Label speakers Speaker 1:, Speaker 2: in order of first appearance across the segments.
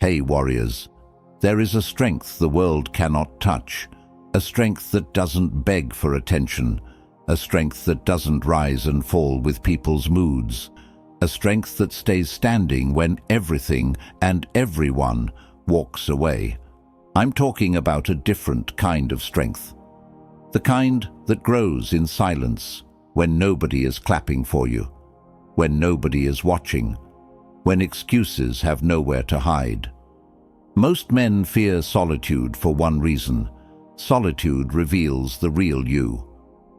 Speaker 1: Hey warriors, there is a strength the world cannot touch, a strength that doesn't beg for attention, a strength that doesn't rise and fall with people's moods, a strength that stays standing when everything and everyone walks away. I'm talking about a different kind of strength. The kind that grows in silence when nobody is clapping for you, when nobody is watching, when excuses have nowhere to hide. Most men fear solitude for one reason. Solitude reveals the real you.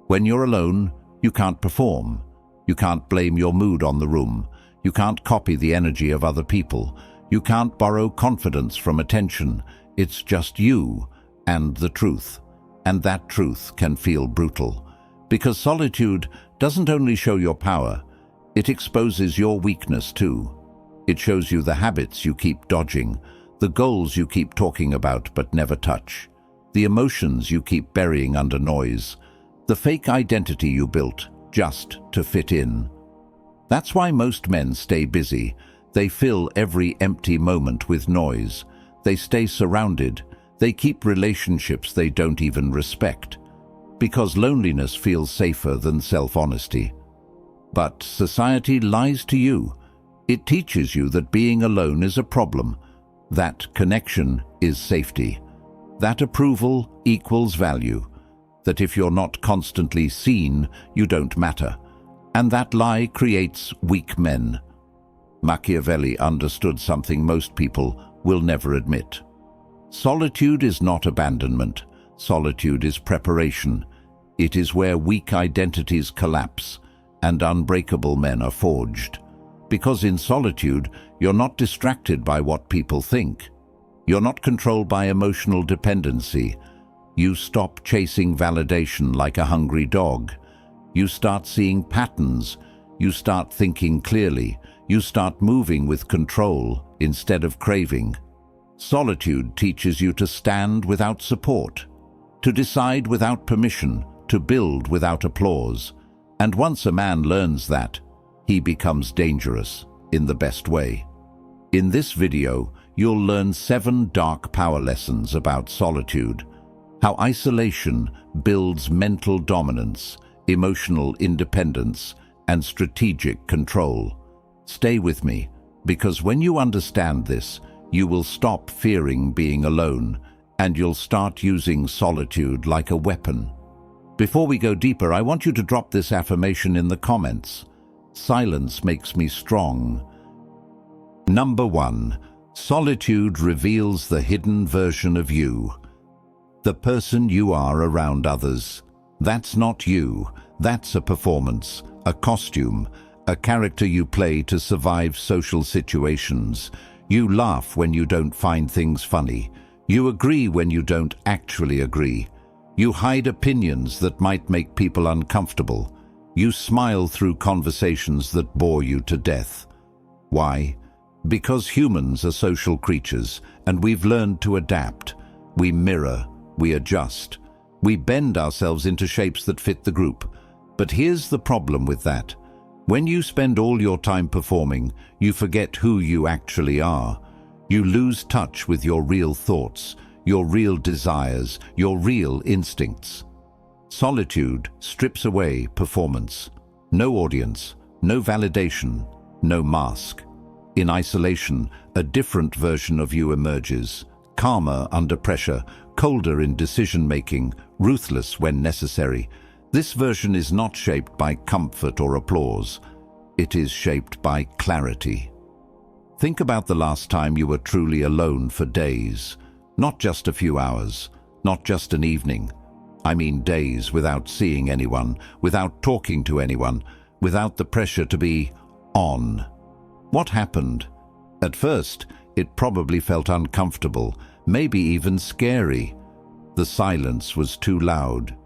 Speaker 1: When you're alone, you can't perform. You can't blame your mood on the room. You can't copy the energy of other people. You can't borrow confidence from attention. It's just you and the truth. And that truth can feel brutal. Because solitude doesn't only show your power, it exposes your weakness too. It shows you the habits you keep dodging, the goals you keep talking about but never touch, the emotions you keep burying under noise, the fake identity you built just to fit in. That's why most men stay busy. They fill every empty moment with noise. They stay surrounded. They keep relationships they don't even respect. Because loneliness feels safer than self-honesty. But society lies to you. It teaches you that being alone is a problem, that connection is safety, that approval equals value, that if you're not constantly seen, you don't matter. And that lie creates weak men. Machiavelli understood something most people will never admit. Solitude is not abandonment. Solitude is preparation. It is where weak identities collapse and unbreakable men are forged. Because in solitude, you're not distracted by what people think. You're not controlled by emotional dependency. You stop chasing validation like a hungry dog. You start seeing patterns. You start thinking clearly. You start moving with control instead of craving. Solitude teaches you to stand without support, to decide without permission, to build without applause. And once a man learns that, he becomes dangerous in the best way. In this video, you'll learn 7 dark power lessons about solitude, how isolation builds mental dominance, emotional independence, and strategic control. Stay with me, because when you understand this, you will stop fearing being alone, and you'll start using solitude like a weapon. Before we go deeper, I want you to drop this affirmation in the comments. Silence makes me strong. Number 1. Solitude reveals the hidden version of you. The person you are around others. That's not you. That's a performance, a costume, a character you play to survive social situations. You laugh when you don't find things funny. You agree when you don't actually agree. You hide opinions that might make people uncomfortable. You smile through conversations that bore you to death. Why? Because humans are social creatures, and we've learned to adapt. We mirror, we adjust. We bend ourselves into shapes that fit the group. But here's the problem with that. When you spend all your time performing, you forget who you actually are. You lose touch with your real thoughts, your real desires, your real instincts. Solitude strips away performance. No audience, no validation, no mask. In isolation, a different version of you emerges, calmer under pressure, colder in decision-making, ruthless when necessary. This version is not shaped by comfort or applause. It is shaped by clarity. Think about the last time you were truly alone for days. Not just a few hours, not just an evening. I mean days without seeing anyone, without talking to anyone, without the pressure to be on. What happened? At first, it probably felt uncomfortable, maybe even scary. The silence was too loud.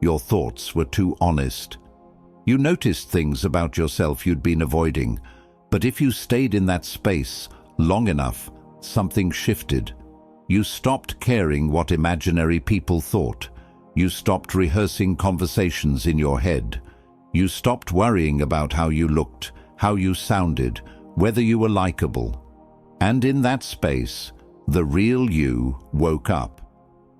Speaker 1: Your thoughts were too honest. You noticed things about yourself you'd been avoiding, but if you stayed in that space long enough, something shifted. You stopped caring what imaginary people thought. You stopped rehearsing conversations in your head. You stopped worrying about how you looked, how you sounded, whether you were likable. And in that space, the real you woke up.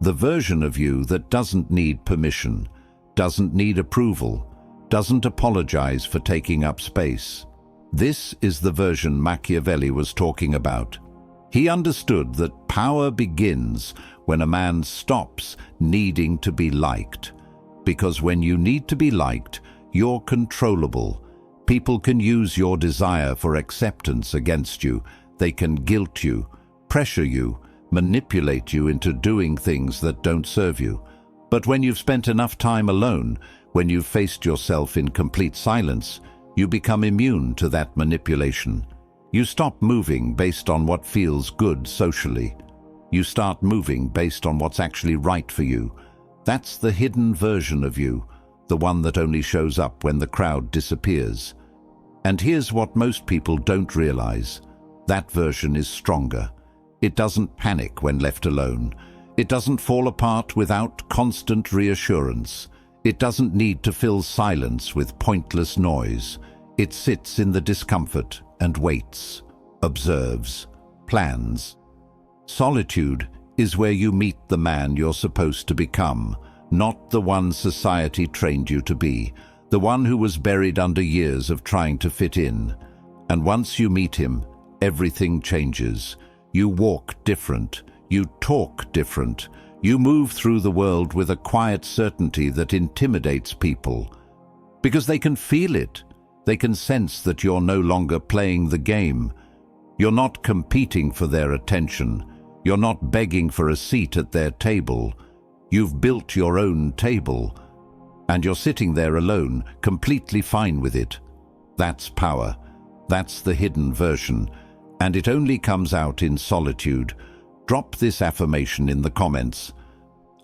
Speaker 1: The version of you that doesn't need permission, doesn't need approval, doesn't apologize for taking up space. This is the version Machiavelli was talking about. He understood that power begins when a man stops needing to be liked. Because when you need to be liked, you're controllable. People can use your desire for acceptance against you. They can guilt you, pressure you, manipulate you into doing things that don't serve you. But when you've spent enough time alone, when you've faced yourself in complete silence, you become immune to that manipulation. You stop moving based on what feels good socially. You start moving based on what's actually right for you. That's the hidden version of you, the one that only shows up when the crowd disappears. And here's what most people don't realize. That version is stronger. It doesn't panic when left alone. It doesn't fall apart without constant reassurance. It doesn't need to fill silence with pointless noise. It sits in the discomfort and waits, observes, plans. Solitude is where you meet the man you're supposed to become, not the one society trained you to be, the one who was buried under years of trying to fit in. And once you meet him, everything changes. You walk different. You talk different. You move through the world with a quiet certainty that intimidates people. Because they can feel it. They can sense that you're no longer playing the game. You're not competing for their attention. You're not begging for a seat at their table. You've built your own table. And you're sitting there alone, completely fine with it. That's power. That's the hidden version. And it only comes out in solitude. Drop this affirmation in the comments.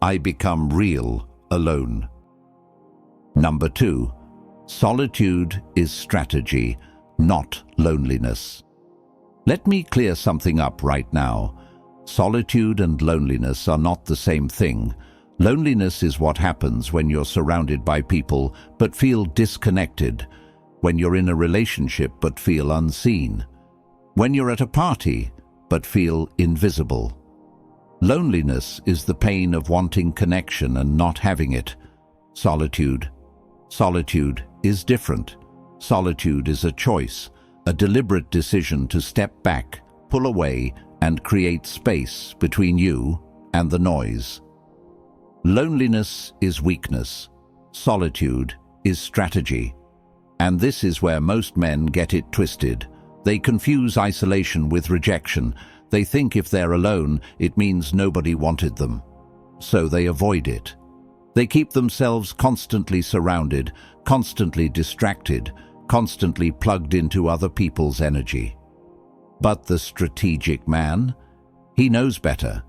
Speaker 1: I become real alone. Number 2. Solitude is strategy, not loneliness. Let me clear something up right now. Solitude and loneliness are not the same thing. Loneliness is what happens when you're surrounded by people but feel disconnected, when you're in a relationship but feel unseen, when you're at a party but feel invisible. Loneliness is the pain of wanting connection and not having it. Solitude is different. Solitude is a choice, a deliberate decision to step back, pull away, and create space between you and the noise. Loneliness is weakness. Solitude is strategy. And this is where most men get it twisted. They confuse isolation with rejection. They think if they're alone, it means nobody wanted them. So they avoid it. They keep themselves constantly surrounded, constantly distracted, constantly plugged into other people's energy. But the strategic man, he knows better.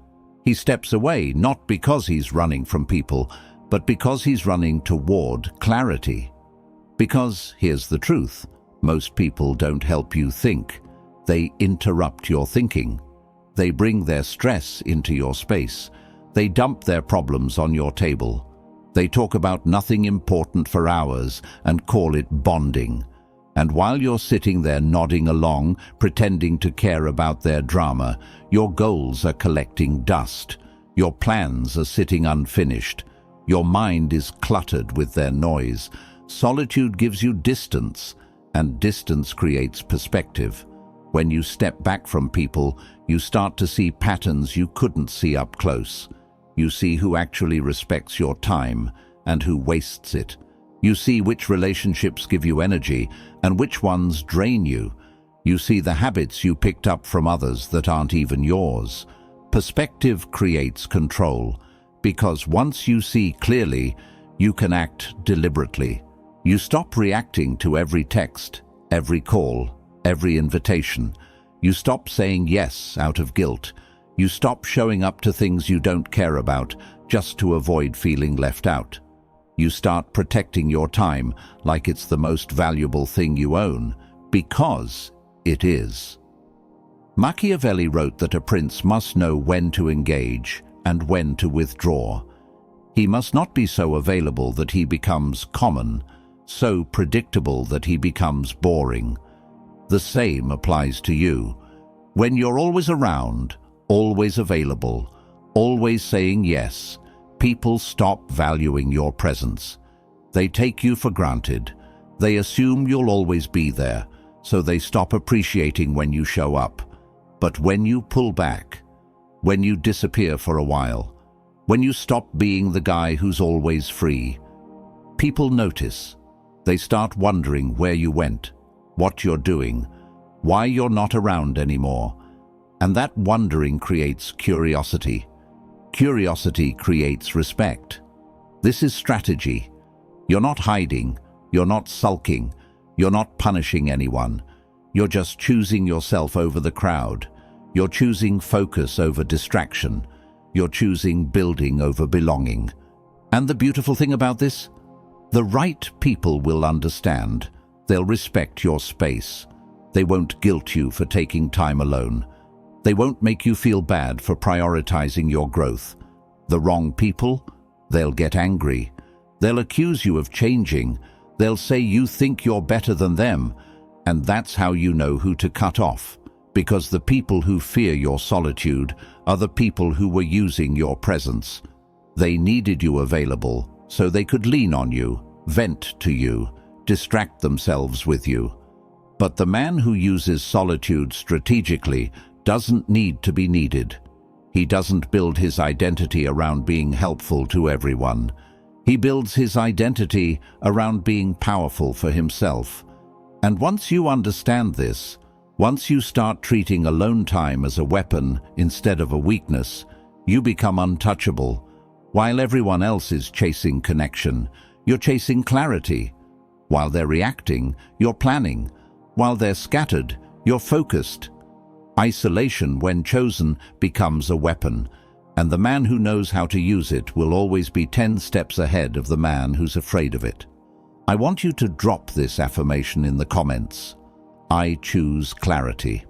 Speaker 1: He steps away not because he's running from people, but because he's running toward clarity. Because, here's the truth, most people don't help you think. They interrupt your thinking. They bring their stress into your space. They dump their problems on your table. They talk about nothing important for hours and call it bonding. And while you're sitting there nodding along, pretending to care about their drama, your goals are collecting dust. Your plans are sitting unfinished. Your mind is cluttered with their noise. Solitude gives you distance, and distance creates perspective. When you step back from people, you start to see patterns you couldn't see up close. You see who actually respects your time and who wastes it. You see which relationships give you energy and which ones drain you. You see the habits you picked up from others that aren't even yours. Perspective creates control, because once you see clearly, you can act deliberately. You stop reacting to every text, every call, every invitation. You stop saying yes out of guilt. You stop showing up to things you don't care about just to avoid feeling left out. You start protecting your time like it's the most valuable thing you own, because it is. Machiavelli wrote that a prince must know when to engage and when to withdraw. He must not be so available that he becomes common, so predictable that he becomes boring. The same applies to you. When you're always around, always available, always saying yes, people stop valuing your presence. They take you for granted. They assume you'll always be there, so they stop appreciating when you show up. But when you pull back, when you disappear for a while, when you stop being the guy who's always free, people notice. They start wondering where you went, what you're doing, why you're not around anymore. And that wondering creates curiosity. Curiosity creates respect. This is strategy. You're not hiding, you're not sulking, you're not punishing anyone. You're just choosing yourself over the crowd. You're choosing focus over distraction. You're choosing building over belonging. And the beautiful thing about this? The right people will understand. They'll respect your space. They won't guilt you for taking time alone. They won't make you feel bad for prioritizing your growth. The wrong people? They'll get angry. They'll accuse you of changing. They'll say you think you're better than them. And that's how you know who to cut off. Because the people who fear your solitude are the people who were using your presence. They needed you available so they could lean on you, vent to you, distract themselves with you. But the man who uses solitude strategically doesn't need to be needed. He doesn't build his identity around being helpful to everyone. He builds his identity around being powerful for himself. And once you understand this, once you start treating alone time as a weapon instead of a weakness, you become untouchable. While everyone else is chasing connection, you're chasing clarity. While they're reacting, you're planning. While they're scattered, you're focused. Isolation, when chosen, becomes a weapon, and the man who knows how to use it will always be 10 steps ahead of the man who's afraid of it. I want you to drop this affirmation in the comments. I choose clarity.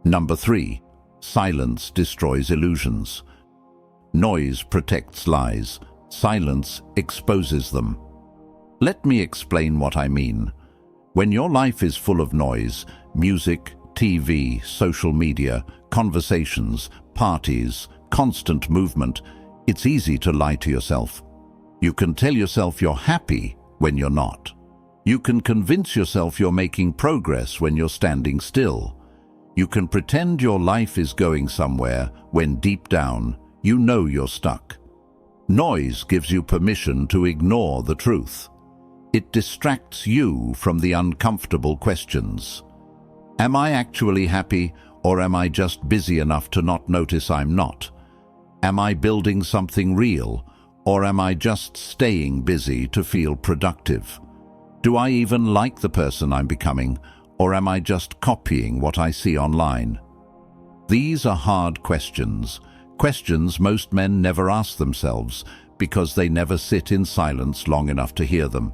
Speaker 1: Number 3. Silence destroys illusions. Noise protects lies. Silence exposes them. Let me explain what I mean. When your life is full of noise, music, TV, social media, conversations, parties, constant movement, it's easy to lie to yourself. You can tell yourself you're happy when you're not. You can convince yourself you're making progress when you're standing still. You can pretend your life is going somewhere when deep down you know you're stuck. Noise gives you permission to ignore the truth. It distracts you from the uncomfortable questions. Am I actually happy, or am I just busy enough to not notice I'm not? Am I building something real, or am I just staying busy to feel productive? Do I even like the person I'm becoming, or am I just copying what I see online? These are hard questions, questions most men never ask themselves because they never sit in silence long enough to hear them.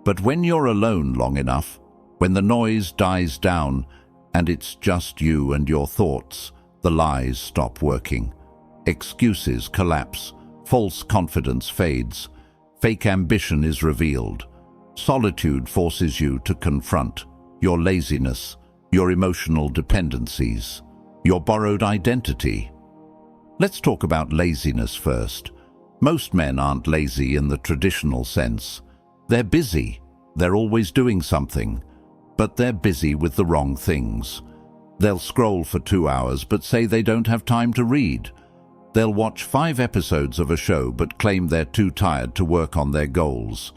Speaker 1: But when you're alone long enough, when the noise dies down and it's just you and your thoughts, the lies stop working. Excuses collapse, false confidence fades, fake ambition is revealed. Solitude forces you to confront your laziness, your emotional dependencies, your borrowed identity. Let's talk about laziness first. Most men aren't lazy in the traditional sense. They're busy. They're always doing something. But they're busy with the wrong things. They'll scroll for 2 hours but say they don't have time to read. They'll watch 5 episodes of a show but claim they're too tired to work on their goals.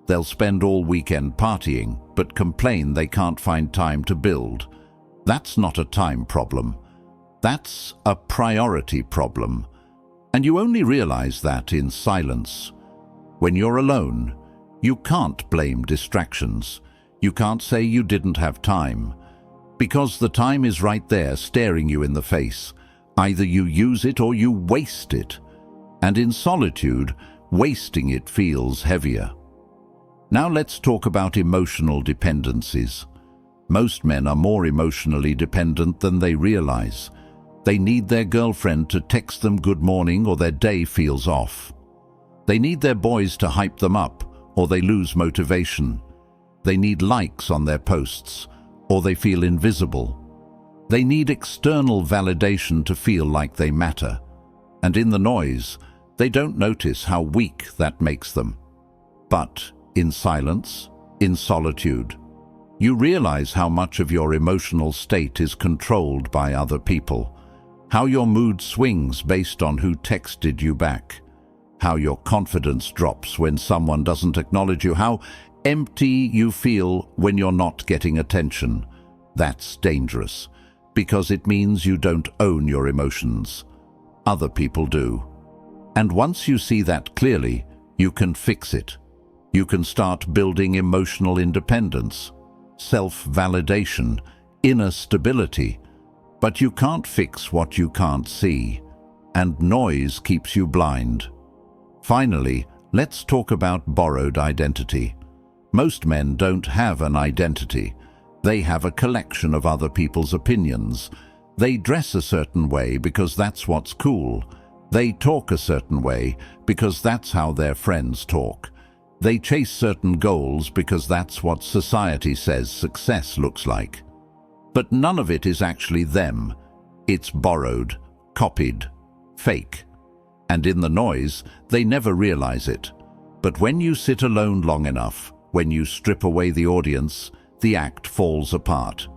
Speaker 1: They'll spend all weekend partying but complain they can't find time to build. That's not a time problem. That's a priority problem. And you only realize that in silence. When you're alone, you can't blame distractions. You can't say you didn't have time. Because the time is right there staring you in the face. Either you use it or you waste it. And in solitude, wasting it feels heavier. Now let's talk about emotional dependencies. Most men are more emotionally dependent than they realize. They need their girlfriend to text them good morning or their day feels off. They need their boys to hype them up or they lose motivation. They need likes on their posts or they feel invisible. They need external validation to feel like they matter. And in the noise, they don't notice how weak that makes them. But in silence, in solitude, you realize how much of your emotional state is controlled by other people, how your mood swings based on who texted you back, how your confidence drops when someone doesn't acknowledge you, how empty you feel when you're not getting attention. That's dangerous, because it means you don't own your emotions. Other people do. And once you see that clearly, you can fix it. You can start building emotional independence, self-validation, inner stability. But you can't fix what you can't see, and noise keeps you blind. Finally, let's talk about borrowed identity. Most men don't have an identity. They have a collection of other people's opinions. They dress a certain way because that's what's cool. They talk a certain way because that's how their friends talk. They chase certain goals because that's what society says success looks like. But none of it is actually them. It's borrowed, copied, fake. And in the noise, they never realize it. But when you sit alone long enough, when you strip away the audience, the act falls apart.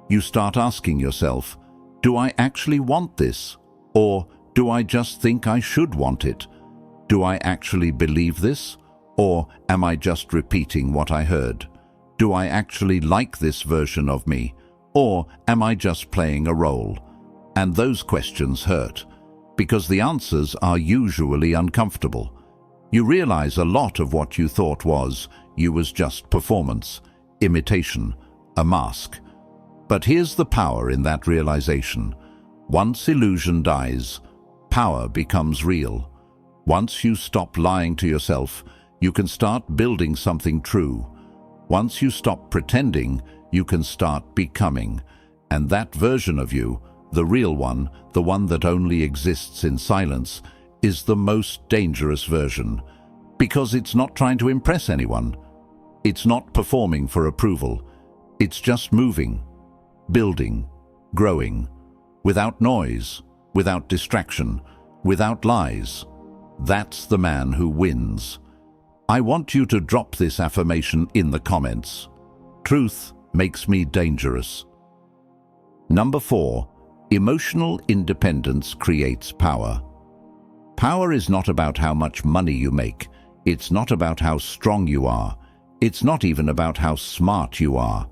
Speaker 1: You start asking yourself, do I actually want this? Or do I just think I should want it? Do I actually believe this? Or am I just repeating what I heard? Do I actually like this version of me? Or am I just playing a role? And those questions hurt, because the answers are usually uncomfortable. You realize a lot of what you thought was just performance, imitation, a mask. But here's the power in that realization. Once illusion dies, power becomes real. Once you stop lying to yourself, you can start building something true. Once you stop pretending, you can start becoming. And that version of you, the real one, the one that only exists in silence, is the most dangerous version. Because it's not trying to impress anyone. It's not performing for approval. It's just moving, building, growing, without noise, without distraction, without lies. That's the man who wins. I want you to drop this affirmation in the comments. Truth makes me dangerous. Number 4, emotional independence creates power. Power is not about how much money you make. It's not about how strong you are. It's not even about how smart you are.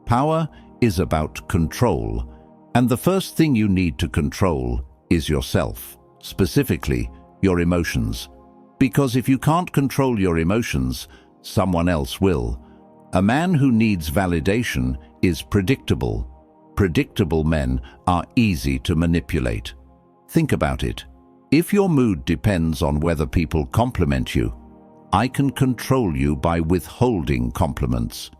Speaker 1: Power is about control. And the first thing you need to control is yourself, specifically your emotions. Because if you can't control your emotions, someone else will. A man who needs validation is predictable. Predictable men are easy to manipulate. Think about it. If your mood depends on whether people compliment you, I can control you by withholding compliments.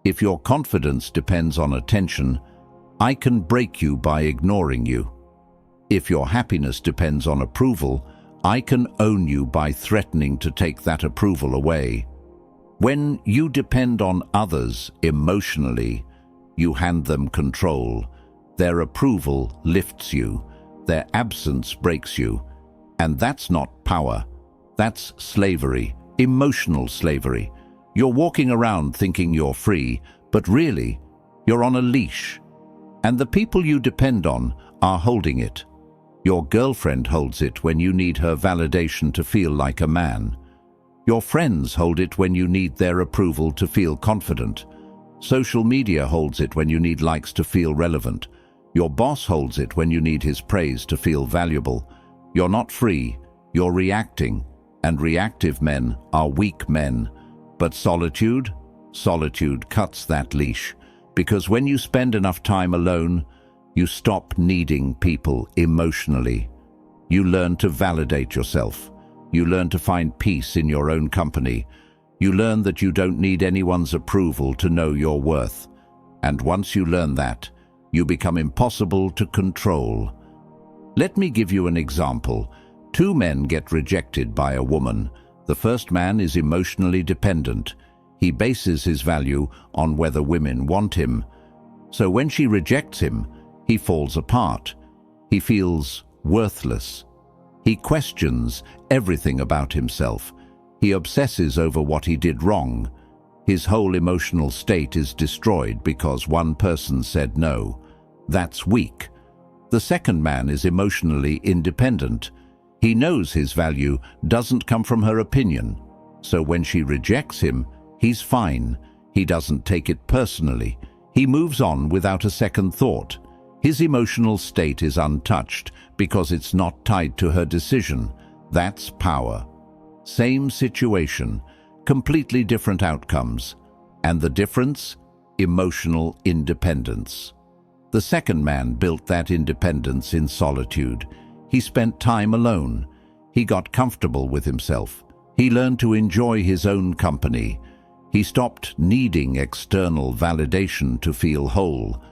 Speaker 1: If your confidence depends on attention, I can break you by ignoring you. If your happiness depends on approval, I can own you by threatening to take that approval away. When you depend on others emotionally, you hand them control. Their approval lifts you. Their absence breaks you. And that's not power. That's slavery, emotional slavery. You're walking around thinking you're free, but really, you're on a leash. And the people you depend on are holding it. Your girlfriend holds it when you need her validation to feel like a man. Your friends hold it when you need their approval to feel confident. Social media holds it when you need likes to feel relevant. Your boss holds it when you need his praise to feel valuable. You're not free, you're reacting, and reactive men are weak men. But solitude cuts that leash, because when you spend enough time alone, you stop needing people emotionally. You learn to validate yourself. You learn to find peace in your own company. You learn that you don't need anyone's approval to know your worth. And once you learn that, you become impossible to control. Let me give you an example. 2 men get rejected by a woman. The first man is emotionally dependent. He bases his value on whether women want him. So when she rejects him, He falls apart. He feels worthless. He questions everything about himself. He obsesses over what he did wrong. His whole emotional state is destroyed because one person said no. That's weak. The second man is emotionally independent. He knows his value doesn't come from her opinion. So when she rejects him, he's fine. He doesn't take it personally. He moves on without a second thought. His emotional state is untouched because it's not tied to her decision. That's power. Same situation, completely different outcomes. And the difference? Emotional independence. The second man built that independence in solitude. He spent time alone. He got comfortable with himself. He learned to enjoy his own company. He stopped needing external validation to feel whole.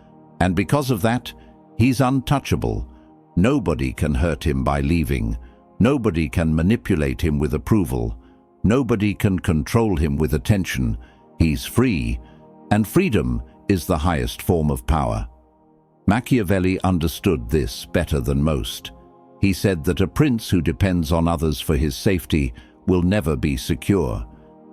Speaker 1: And because of that, he's untouchable. Nobody can hurt him by leaving. Nobody can manipulate him with approval. Nobody can control him with attention. He's free, and freedom is the highest form of power. Machiavelli understood this better than most. He said that a prince who depends on others for his safety will never be secure.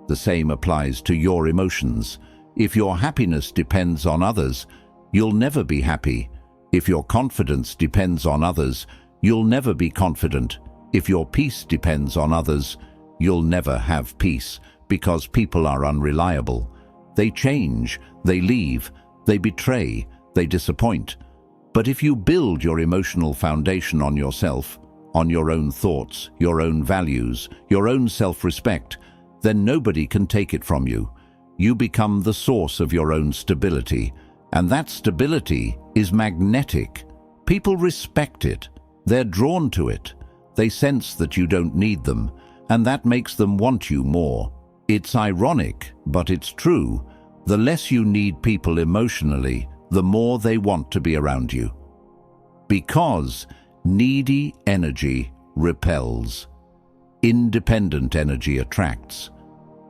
Speaker 1: The same applies to your emotions. If your happiness depends on others, you'll never be happy. If your confidence depends on others, you'll never be confident. If your peace depends on others, you'll never have peace, because people are unreliable. They change, they leave, they betray, they disappoint. But if you build your emotional foundation on yourself, on your own thoughts, your own values, your own self-respect, then nobody can take it from you. You become the source of your own stability, and that stability is magnetic. People respect it. They're drawn to it. They sense that you don't need them, and that makes them want you more. It's ironic, but it's true. The less you need people emotionally, the more they want to be around you. Because needy energy repels. Independent energy attracts.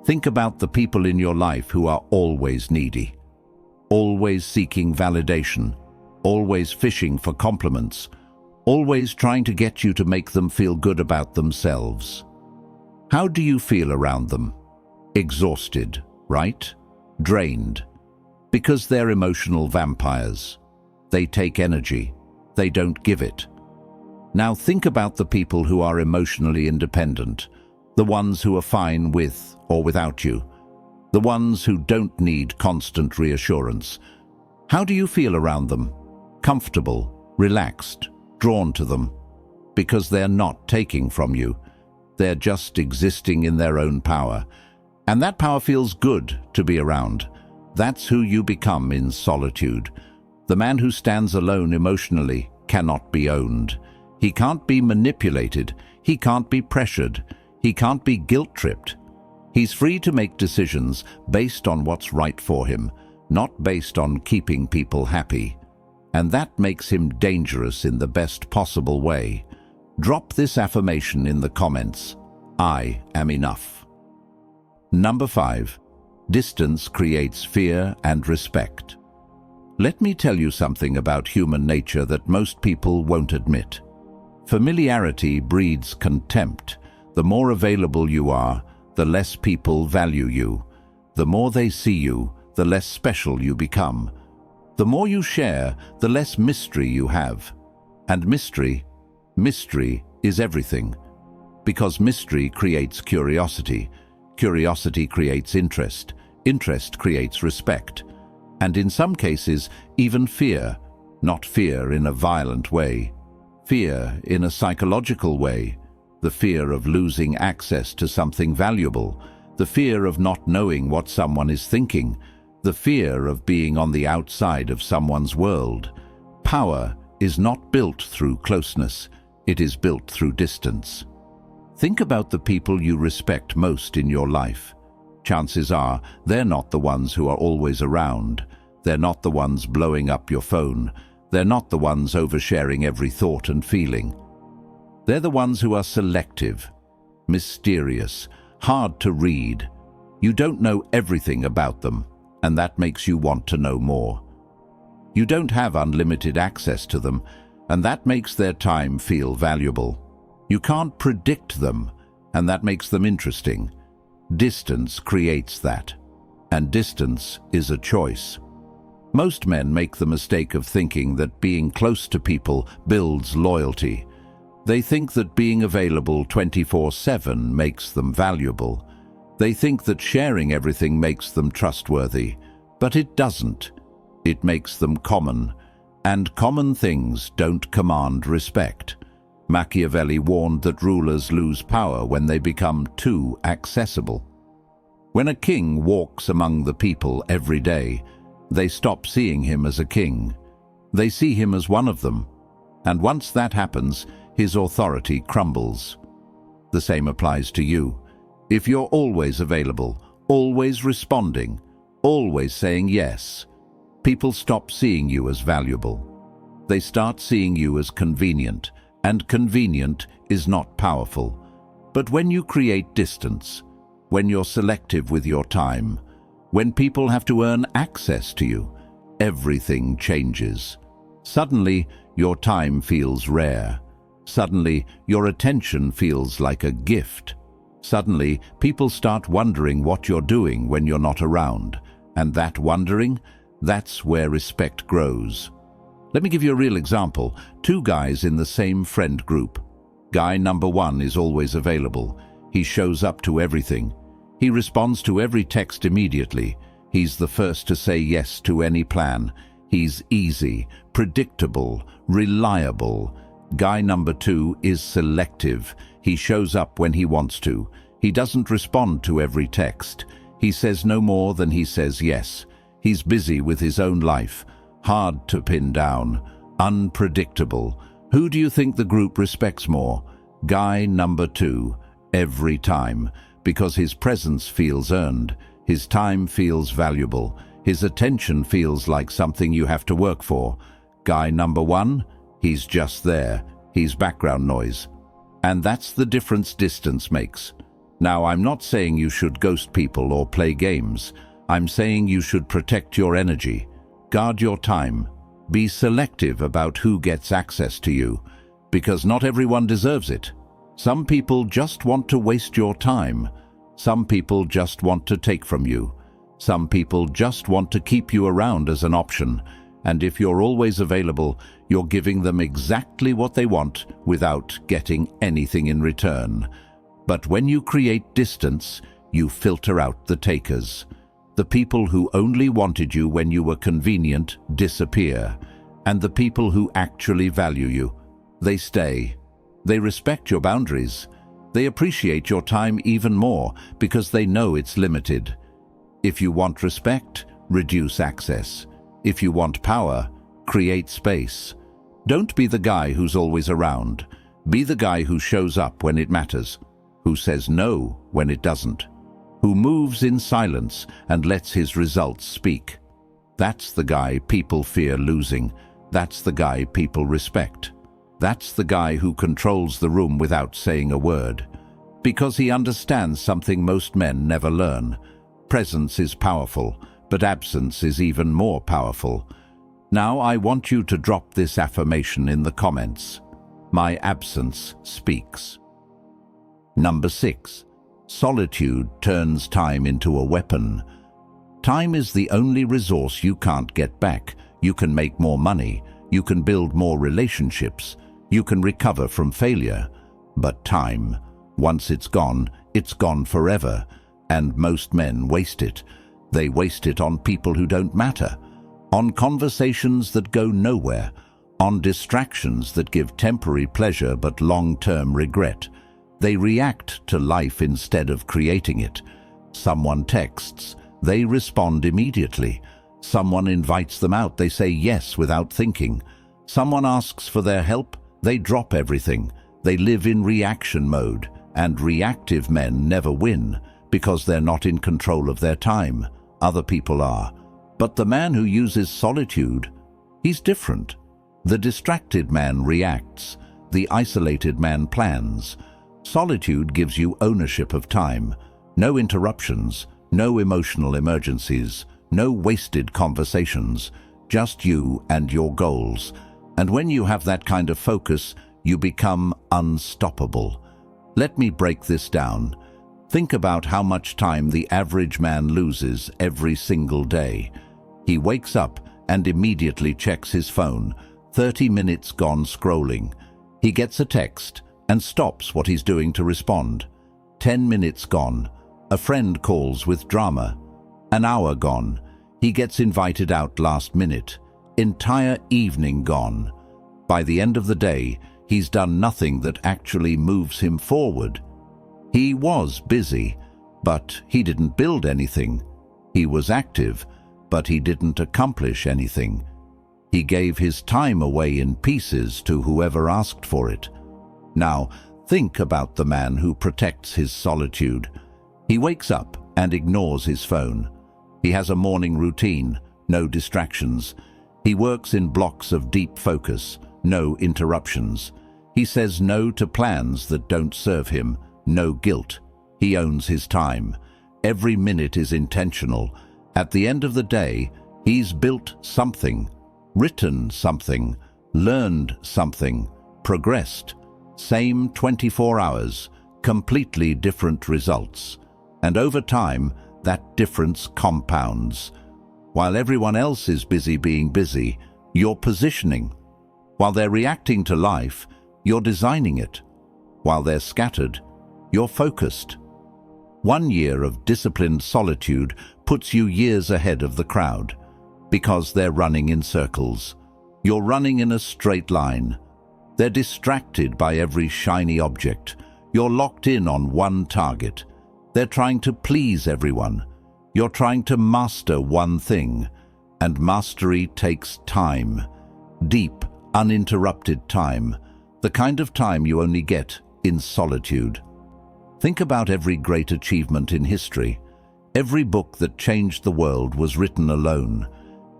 Speaker 1: Think about the people in your life who are always needy, always seeking validation, always fishing for compliments, always trying to get you to make them feel good about themselves. How do you feel around them? Exhausted, right? Drained. Because they're emotional vampires. They take energy. They don't give it. Now think about the people who are emotionally independent, the ones who are fine with or without you, the ones who don't need constant reassurance. How do you feel around them? Comfortable, relaxed, drawn to them. Because they're not taking from you. They're just existing in their own power. And that power feels good to be around. That's who you become in solitude. The man who stands alone emotionally cannot be owned. He can't be manipulated. He can't be pressured. He can't be guilt-tripped. He's free to make decisions based on what's right for him, not based on keeping people happy. And that makes him dangerous in the best possible way. Drop this affirmation in the comments. I am enough. Number 5. Distance creates fear and respect. Let me tell you something about human nature that most people won't admit. Familiarity breeds contempt. The more available you are, the less people value you. The more they see you, the less special you become. The more you share, the less mystery you have. And mystery is everything. Because mystery creates curiosity. Curiosity creates interest. Interest creates respect. And in some cases, even fear. Not fear in a violent way. Fear in a psychological way. The fear of losing access to something valuable. The fear of not knowing what someone is thinking. The fear of being on the outside of someone's world. Power is not built through closeness. It is built through distance. Think about the people you respect most in your life. Chances are they're not the ones who are always around. They're not the ones blowing up your phone. They're not the ones oversharing every thought and feeling. They're the ones who are selective, mysterious, hard to read. You don't know everything about them, and that makes you want to know more. You don't have unlimited access to them, and that makes their time feel valuable. You can't predict them, and that makes them interesting. Distance creates that, and distance is a choice. Most men make the mistake of thinking that being close to people builds loyalty. They think that being available 24/7 makes them valuable. They think that sharing everything makes them trustworthy, but it doesn't. It makes them common, and common things don't command respect. Machiavelli warned that rulers lose power when they become too accessible. When a king walks among the people every day, they stop seeing him as a king. They see him as one of them, and once that happens, his authority crumbles. The same applies to you. If you're always available, always responding, always saying yes, people stop seeing you as valuable. They start seeing you as convenient, and convenient is not powerful. But when you create distance, when you're selective with your time, when people have to earn access to you, everything changes. Suddenly, your time feels rare. Suddenly, your attention feels like a gift. Suddenly, people start wondering what you're doing when you're not around. And that wondering, that's where respect grows. Let me give you a real example. Two guys in the same friend group. Guy number one is always available. He shows up to everything. He responds to every text immediately. He's the first to say yes to any plan. He's easy, predictable, reliable. Guy number two is selective. He shows up when he wants to. He doesn't respond to every text. He says no more than he says yes. He's busy with his own life. Hard to pin down. Unpredictable. Who do you think the group respects more? Guy number two. Every time. Because his presence feels earned. His time feels valuable. His attention feels like something you have to work for. Guy number one? He's just there. He's background noise. And that's the difference distance makes. Now, I'm not saying you should ghost people or play games. I'm saying you should protect your energy. Guard your time. Be selective about who gets access to you, because not everyone deserves it. Some people just want to waste your time. Some people just want to take from you. Some people just want to keep you around as an option. And if you're always available, you're giving them exactly what they want without getting anything in return. But when you create distance, you filter out the takers. The people who only wanted you when you were convenient disappear, and the people who actually value you, they stay. They respect your boundaries. They appreciate your time even more because they know it's limited. If you want respect, reduce access. If you want power, create space. Don't be the guy who's always around. Be the guy who shows up when it matters, who says no when it doesn't, who moves in silence and lets his results speak. That's the guy people fear losing. That's the guy people respect. That's the guy who controls the room without saying a word. Because he understands something most men never learn. Presence is powerful, but absence is even more powerful. Now I want you to drop this affirmation in the comments. My absence speaks. Number 6. Solitude turns time into a weapon. Time is the only resource you can't get back. You can make more money. You can build more relationships. You can recover from failure. But time, once it's gone forever. And most men waste it. They waste it on people who don't matter, on conversations that go nowhere, on distractions that give temporary pleasure but long-term regret. They react to life instead of creating it. Someone texts, they respond immediately. Someone invites them out, they say yes without thinking. Someone asks for their help, they drop everything. They live in reaction mode, and reactive men never win because they're not in control of their time. Other people are. But the man who uses solitude, he's different. The distracted man reacts. The isolated man plans. Solitude gives you ownership of time. No interruptions, no emotional emergencies, no wasted conversations, just you and your goals. And when you have that kind of focus, you become unstoppable. Let me break this down. Think about how much time the average man loses every single day. He wakes up and immediately checks his phone, 30 minutes gone scrolling. He gets a text and stops what he's doing to respond. 10 minutes gone. A friend calls with drama. An hour gone. He gets invited out last minute. Entire evening gone. By the end of the day, he's done nothing that actually moves him forward. He was busy, but he didn't build anything. He was active, but he didn't accomplish anything. He gave his time away in pieces to whoever asked for it. Now, think about the man who protects his solitude. He wakes up and ignores his phone. He has a morning routine, no distractions. He works in blocks of deep focus, no interruptions. He says no to plans that don't serve him, no guilt. He owns his time. Every minute is intentional. At the end of the day, he's built something, written something, learned something, progressed. Same 24 hours, completely different results. And over time, that difference compounds. While everyone else is busy being busy, you're positioning. While they're reacting to life, you're designing it. While they're scattered, you're focused. 1 year of disciplined solitude puts you years ahead of the crowd, because they're running in circles. You're running in a straight line. They're distracted by every shiny object. You're locked in on one target. They're trying to please everyone. You're trying to master one thing, and mastery takes time. Deep, uninterrupted time. The kind of time you only get in solitude. Think about every great achievement in history. Every book that changed the world was written alone.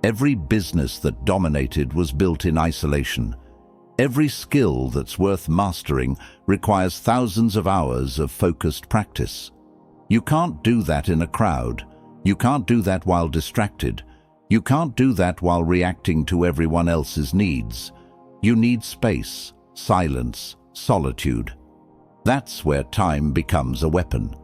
Speaker 1: Every business that dominated was built in isolation. Every skill that's worth mastering requires thousands of hours of focused practice. You can't do that in a crowd. You can't do that while distracted. You can't do that while reacting to everyone else's needs. You need space, silence, solitude. That's where time becomes a weapon.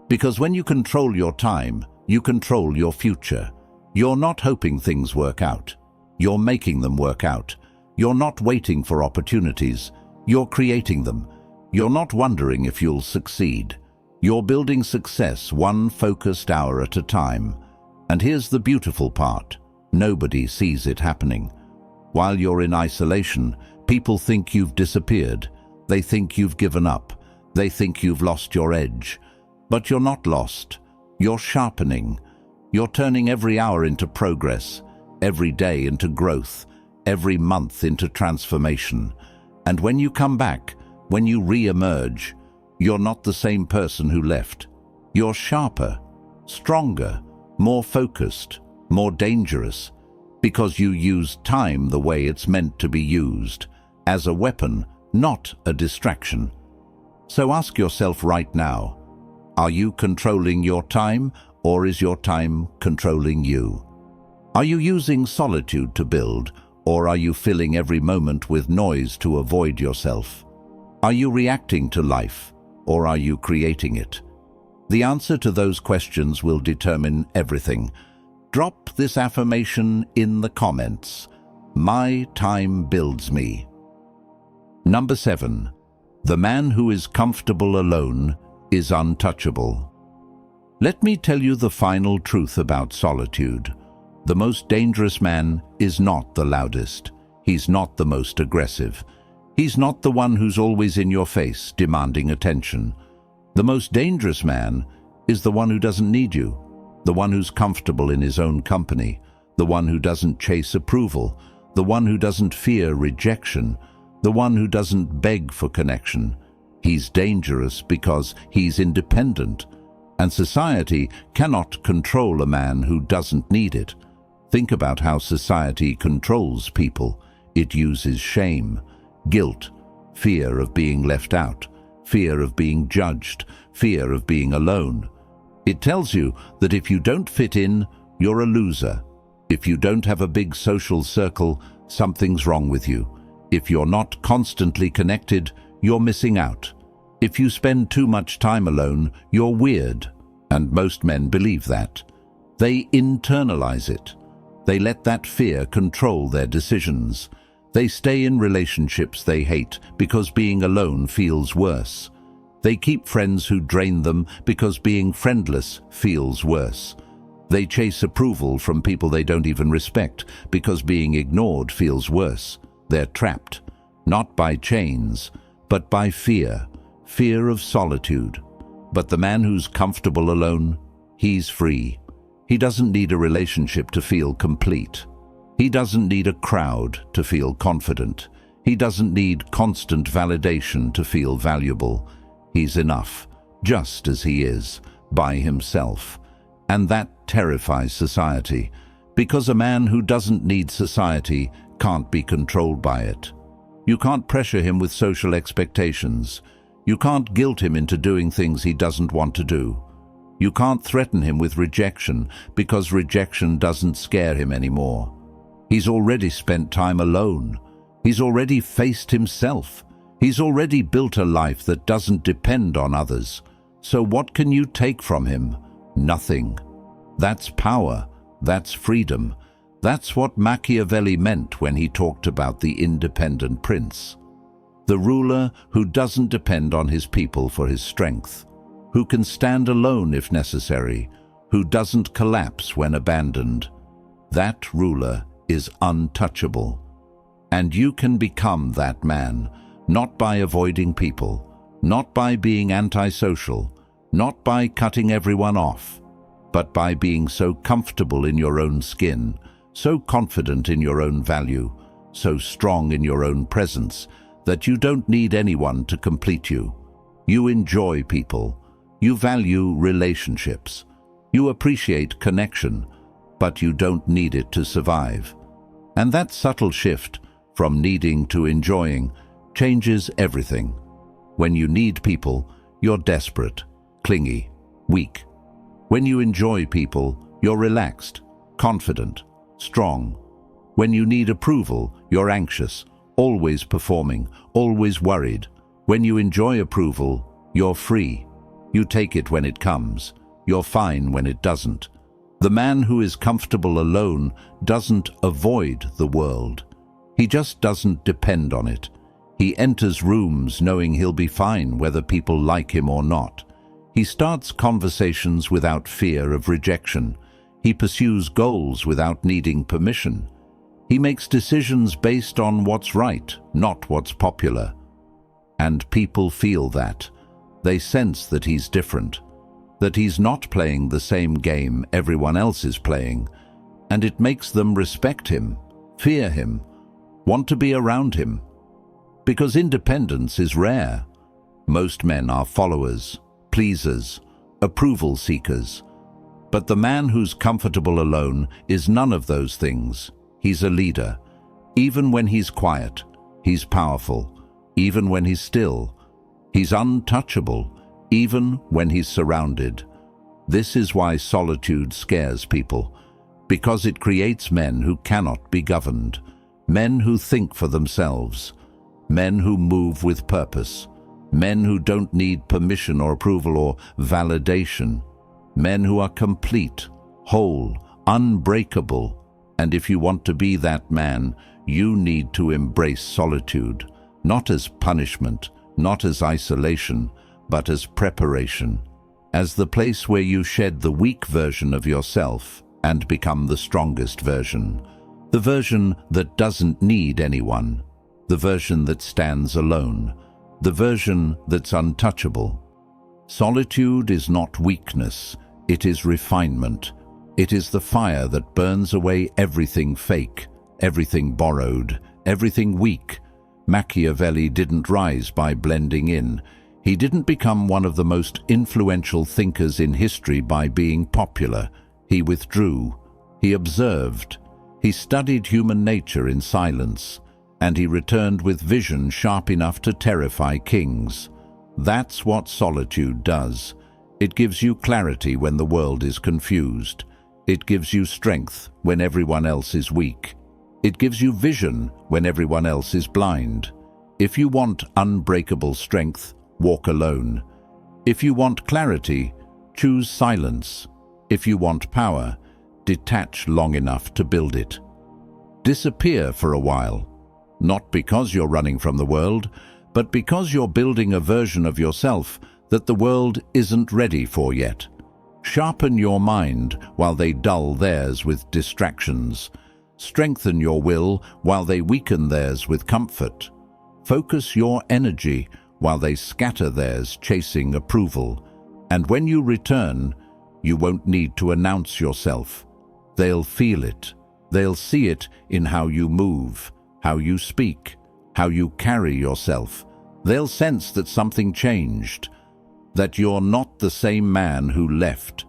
Speaker 1: Because when you control your time, you control your future. You're not hoping things work out. You're making them work out. You're not waiting for opportunities. You're creating them. You're not wondering if you'll succeed. You're building success one focused hour at a time. And here's the beautiful part. Nobody sees it happening. While you're in isolation, people think you've disappeared. They think you've given up. They think you've lost your edge. But you're not lost. You're sharpening. You're turning every hour into progress, every day into growth, every month into transformation. And when you come back, when you re-emerge, you're not the same person who left. You're sharper, stronger, more focused, more dangerous, because you use time the way it's meant to be used, as a weapon, not a distraction. So ask yourself right now, are you controlling your time, or is your time controlling you? Are you using solitude to build, or are you filling every moment with noise to avoid yourself? Are you reacting to life, or are you creating it? The answer to those questions will determine everything. Drop this affirmation in the comments. My time builds me. Number 7. The man who is comfortable alone is untouchable. Let me tell you the final truth about solitude. The most dangerous man is not the loudest. He's not the most aggressive. He's not the one who's always in your face, demanding attention. The most dangerous man is the one who doesn't need you, the one who's comfortable in his own company, the one who doesn't chase approval, the one who doesn't fear rejection, the one who doesn't beg for connection. He's dangerous because he's independent, and society cannot control a man who doesn't need it. Think about how society controls people. It uses shame, guilt, fear of being left out, fear of being judged, fear of being alone. It tells you that if you don't fit in, you're a loser. If you don't have a big social circle, something's wrong with you. If you're not constantly connected, you're missing out. If you spend too much time alone, you're weird. And most men believe that. They internalize it. They let that fear control their decisions. They stay in relationships they hate because being alone feels worse. They keep friends who drain them because being friendless feels worse. They chase approval from people they don't even respect because being ignored feels worse. They're trapped, not by chains, but by fear. Fear of solitude. But the man who's comfortable alone, he's free. He doesn't need a relationship to feel complete. He doesn't need a crowd to feel confident. He doesn't need constant validation to feel valuable. He's enough, just as he is, by himself. And that terrifies society, because a man who doesn't need society can't be controlled by it. You can't pressure him with social expectations. You can't guilt him into doing things he doesn't want to do. You can't threaten him with rejection, because rejection doesn't scare him anymore. He's already spent time alone. He's already faced himself. He's already built a life that doesn't depend on others. So what can you take from him? Nothing. That's power. That's freedom. That's what Machiavelli meant when he talked about the independent prince. The ruler who doesn't depend on his people for his strength, who can stand alone if necessary, who doesn't collapse when abandoned. That ruler is untouchable. And you can become that man, not by avoiding people, not by being antisocial, not by cutting everyone off, but by being so comfortable in your own skin, so confident in your own value, so strong in your own presence, that you don't need anyone to complete you. You enjoy people. You value relationships. You appreciate connection, but you don't need it to survive. And that subtle shift from needing to enjoying changes everything. When you need people, you're desperate, clingy, weak. When you enjoy people, you're relaxed, confident, strong. When you need approval, you're anxious, always performing, always worried. When you enjoy approval, you're free. You take it when it comes. You're fine when it doesn't. The man who is comfortable alone doesn't avoid the world. He just doesn't depend on it. He enters rooms knowing he'll be fine whether people like him or not. He starts conversations without fear of rejection. He pursues goals without needing permission. He makes decisions based on what's right, not what's popular. And people feel that. They sense that he's different, that he's not playing the same game everyone else is playing, and it makes them respect him, fear him, want to be around him. Because independence is rare. Most men are followers, pleasers, approval seekers. But the man who's comfortable alone is none of those things. He's a leader. Even when he's quiet, he's powerful. Even when he's still, he's untouchable. Even when he's surrounded. This is why solitude scares people, because it creates men who cannot be governed, men who think for themselves, men who move with purpose, men who don't need permission or approval or validation, men who are complete, whole, unbreakable. And if you want to be that man, you need to embrace solitude, not as punishment, not as isolation, but as preparation, as the place where you shed the weak version of yourself and become the strongest version, the version that doesn't need anyone, the version that stands alone, the version that's untouchable. Solitude is not weakness, it is refinement. It is the fire that burns away everything fake, everything borrowed, everything weak. Machiavelli didn't rise by blending in. He didn't become one of the most influential thinkers in history by being popular. He withdrew. He observed. He studied human nature in silence. And he returned with vision sharp enough to terrify kings. That's what solitude does. It gives you clarity when the world is confused. It gives you strength when everyone else is weak. It gives you vision when everyone else is blind. If you want unbreakable strength, walk alone. If you want clarity, choose silence. If you want power, detach long enough to build it. Disappear for a while, not because you're running from the world, but because you're building a version of yourself that the world isn't ready for yet. Sharpen your mind while they dull theirs with distractions. Strengthen your will while they weaken theirs with comfort. Focus your energy while they scatter theirs chasing approval. And when you return, you won't need to announce yourself. They'll feel it. They'll see it in how you move, how you speak, how you carry yourself. They'll sense that something changed, that you're not the same man who left,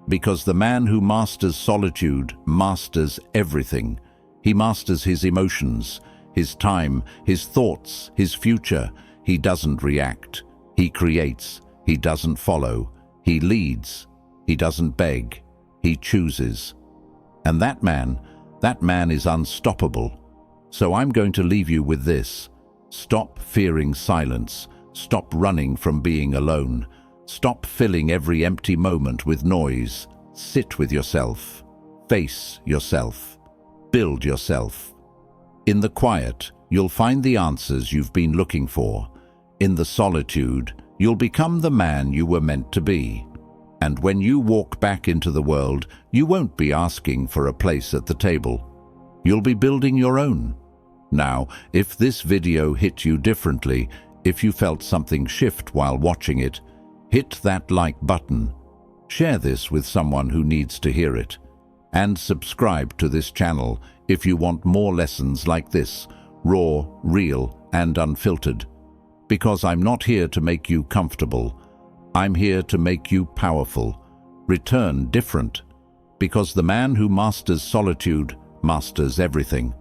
Speaker 1: because the man who masters solitude masters everything. He masters his emotions, his time, his thoughts, his future. He doesn't react. He creates. He doesn't follow. He leads. He doesn't beg. He chooses. And that man is unstoppable. So I'm going to leave you with this. Stop fearing silence. Stop running from being alone. Stop filling every empty moment with noise. Sit with yourself. Face yourself. Build yourself. In the quiet, you'll find the answers you've been looking for. In the solitude, you'll become the man you were meant to be. And when you walk back into the world, you won't be asking for a place at the table. You'll be building your own. Now, if this video hit you differently, if you felt something shift while watching it, hit that like button. Share this with someone who needs to hear it. And subscribe to this channel if you want more lessons like this, raw, real, and unfiltered. Because I'm not here to make you comfortable. I'm here to make you powerful. Return different. Because the man who masters solitude masters everything.